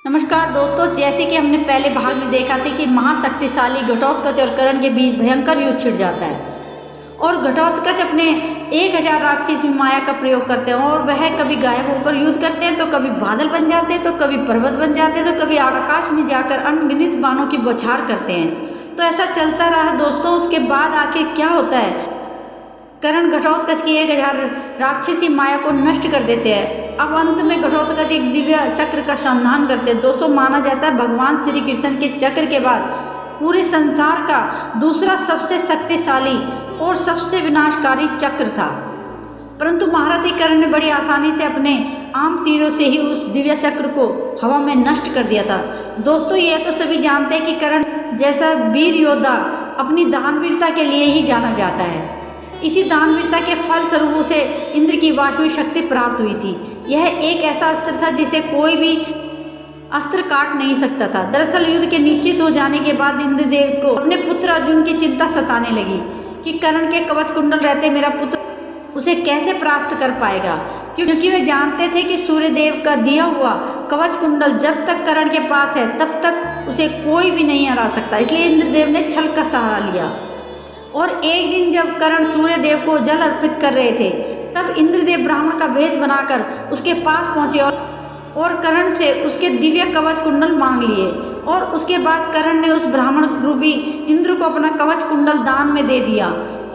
नमस्कार दोस्तों, जैसे कि हमने पहले भाग में देखा था कि महाशक्तिशाली घटोत्कच और कर्ण के बीच भयंकर युद्ध छिड़ जाता है और घटोत्कच अपने 1000 राक्षसी माया का प्रयोग करते हैं और वह कभी गायब होकर युद्ध करते हैं तो कभी बादल बन जाते हैं तो कभी पर्वत बन जाते हैं तो कभी आकाश में जाकर अनगिनत बाणों की बौछार करते हैं। तो ऐसा चलता रहा दोस्तों। उसके बाद आखिर क्या होता है, कर्ण घटोत्कच की 1000 राक्षसी माया को नष्ट कर देते हैं। अब अंत में घटोत्कच एक दिव्य चक्र का संधान करते हैं। दोस्तों, माना जाता है भगवान श्री कृष्ण के चक्र के बाद पूरे संसार का दूसरा सबसे शक्तिशाली और सबसे विनाशकारी चक्र था, परंतु महारथी कर्ण ने बड़ी आसानी से अपने आम तीरों से ही उस दिव्य चक्र को हवा में नष्ट कर दिया था। दोस्तों, ये तो सभी जानते हैं कि कर्ण जैसा वीर योद्धा अपनी दानवीरता के लिए ही जाना जाता है। इसी दानवीरता के फलस्वरूप उसे इंद्र की वास्तविक शक्ति प्राप्त हुई थी। यह एक ऐसा अस्त्र था जिसे कोई भी अस्त्र काट नहीं सकता था। दरअसल युद्ध के निश्चित हो जाने के बाद इंद्रदेव को अपने पुत्र अर्जुन की चिंता सताने लगी कि कर्ण के कवच कुंडल रहते मेरा पुत्र उसे कैसे परास्त कर पाएगा, क्योंकि वे जानते थे कि सूर्यदेव का दिया हुआ कवच कुंडल जब तक कर्ण के पास है तब तक उसे कोई भी नहीं हरा सकता। इसलिए इंद्रदेव ने छल का सहारा लिया और एक दिन जब कर्ण सूर्यदेव को जल अर्पित कर रहे थे तब इंद्रदेव ब्राह्मण का वेश बनाकर उसके पास पहुंचे और कर्ण से उसके दिव्य कवच कुंडल मांग लिए। और उसके बाद कर्ण ने उस ब्राह्मण रूपी इंद्र को अपना कवच कुंडल दान में दे दिया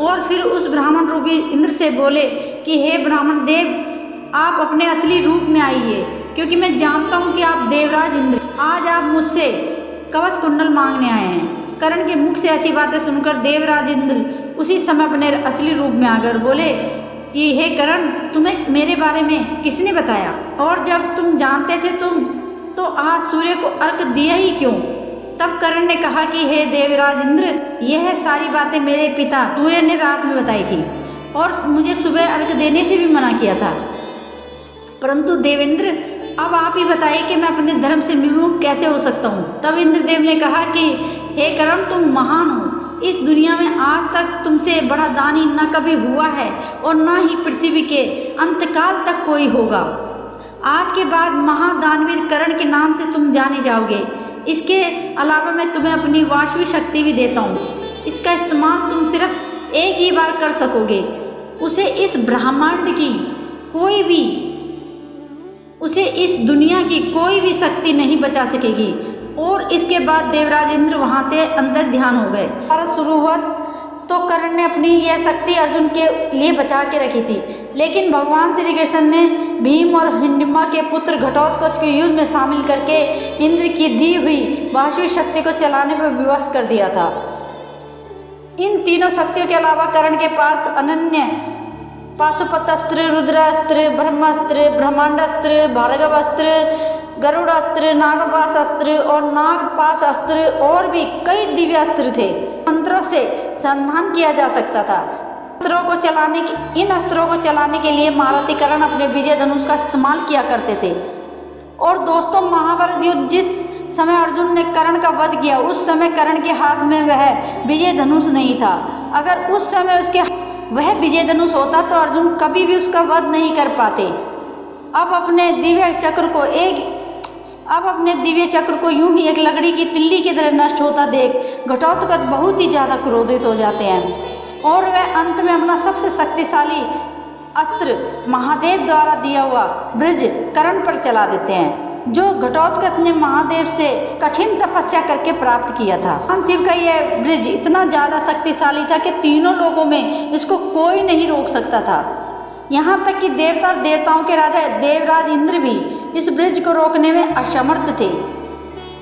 और फिर उस ब्राह्मण रूपी इंद्र से बोले कि हे ब्राह्मण देव, आप अपने असली रूप में आइए, क्योंकि मैं जानता हूँ कि आप देवराज इंद्र, आज आप मुझसे कवच कुंडल मांगने आए हैं। कर्ण के मुख से ऐसी बातें सुनकर देवराज इंद्र उसी समय अपने असली रूप में आकर बोले कि हे कर्ण, तुम्हें मेरे बारे में किसने बताया, और जब तुम जानते थे तो आज सूर्य को अर्घ दिया ही क्यों? तब कर्ण ने कहा कि हे देवराज इंद्र, यह सारी बातें मेरे पिता सूर्य ने रात में बताई थी और मुझे सुबह अर्घ देने से भी मना किया था। परंतु देवेंद्र, अब आप ही बताइए कि मैं अपने धर्म से विमुख कैसे हो सकता हूँ। तब इंद्रदेव ने कहा कि हे कर्ण, तुम महान हो। इस दुनिया में आज तक तुमसे बड़ा दानी न कभी हुआ है और न ही पृथ्वी के अंतकाल तक कोई होगा। आज के बाद महादानवीर कर्ण के नाम से तुम जाने जाओगे। इसके अलावा मैं तुम्हें अपनी वास्तविक शक्ति भी देता हूँ। इसका इस्तेमाल तुम सिर्फ एक ही बार कर सकोगे। उसे इस ब्रह्मांड की कोई भी, उसे इस दुनिया की कोई भी शक्ति नहीं बचा सकेगी। और इसके बाद देवराज इंद्र वहाँ से अंदर ध्यान हो गए। और शुरू हुआ तो कर्ण ने अपनी यह शक्ति अर्जुन के लिए बचा के रखी थी, लेकिन भगवान श्री कृष्ण ने भीम और हिडिंबा के पुत्र घटोत्कच को युद्ध में शामिल करके इंद्र की दी हुई वास्तविक शक्ति को चलाने पर विवश कर दिया था। इन तीनों शक्तियों के अलावा कर्ण के पास अनन्य पाशुपतास्त्र, रुद्रास्त्र, ब्रह्मास्त्र, ब्रह्मांडास्त्र, भार्गवास्त्र, गरुड़ास्त्र, नागपाश अस्त्र और नागपाश अस्त्र और भी कई दिव्य अस्त्र थे। मंत्रों से संधान किया जा सकता था। इन अस्त्रों को चलाने के लिए महारथी कर्ण अपने विजय धनुष का इस्तेमाल किया करते थे। और दोस्तों, महाभारत युद्ध जिस समय अर्जुन ने कर्ण का वध किया उस समय कर्ण के हाथ में वह विजय धनुष नहीं था। अगर उस समय उसके वह विजय धनुष होता तो अर्जुन कभी भी उसका वध नहीं कर पाते। अब अपने दिव्य चक्र को यूं ही एक लकड़ी की तिल्ली की तरह नष्ट होता देख घटोत्कच बहुत ही ज़्यादा क्रोधित हो जाते हैं और वह अंत में अपना सबसे शक्तिशाली अस्त्र महादेव द्वारा दिया हुआ ब्रज कर्ण पर चला देते हैं, जो घटोत्कच ने महादेव से कठिन तपस्या करके प्राप्त किया था। भगवान शिव का यह ब्रज इतना ज़्यादा शक्तिशाली था कि तीनों लोगों में इसको कोई नहीं रोक सकता था। यहाँ तक कि देवता और देवताओं के राजा देवराज इंद्र भी इस ब्रज को रोकने में असमर्थ थे।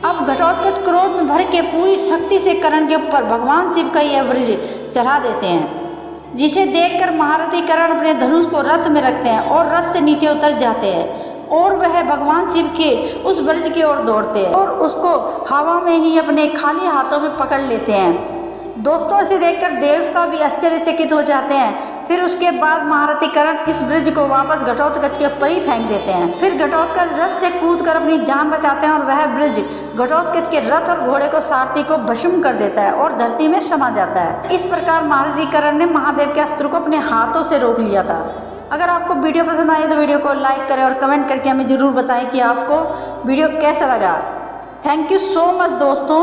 अब घटोत्कच क्रोध में भर के पूरी शक्ति से कर्ण के ऊपर भगवान शिव का यह ब्रज चढ़ा देते हैं, जिसे देखकर महारथी कर्ण अपने धनुष को रथ में रखते हैं और रथ से नीचे उतर जाते हैं और वह भगवान शिव के उस ब्रज की ओर दौड़ते हैं और उसको हवा में ही अपने खाली हाथों में पकड़ लेते हैं। दोस्तों, इसे देखकर देवता भी आश्चर्यचकित हो जाते हैं। फिर उसके बाद महारथी कर्ण इस ब्रज को वापस घटोत्कच के ऊपर ही फेंक देते हैं। फिर घटोत्कच रथ से कूदकर अपनी जान बचाते हैं और वह ब्रज घटोत्कच के रथ और घोड़े को सारथी को भस्म कर देता है और धरती में समा जाता है। इस प्रकार महारथी कर्ण ने महादेव के अस्त्र को अपने हाथों से रोक लिया था। अगर आपको वीडियो पसंद आए तो वीडियो को लाइक करें और कमेंट करके हमें ज़रूर बताएं कि आपको वीडियो कैसा लगा। थैंक यू सो मच दोस्तों।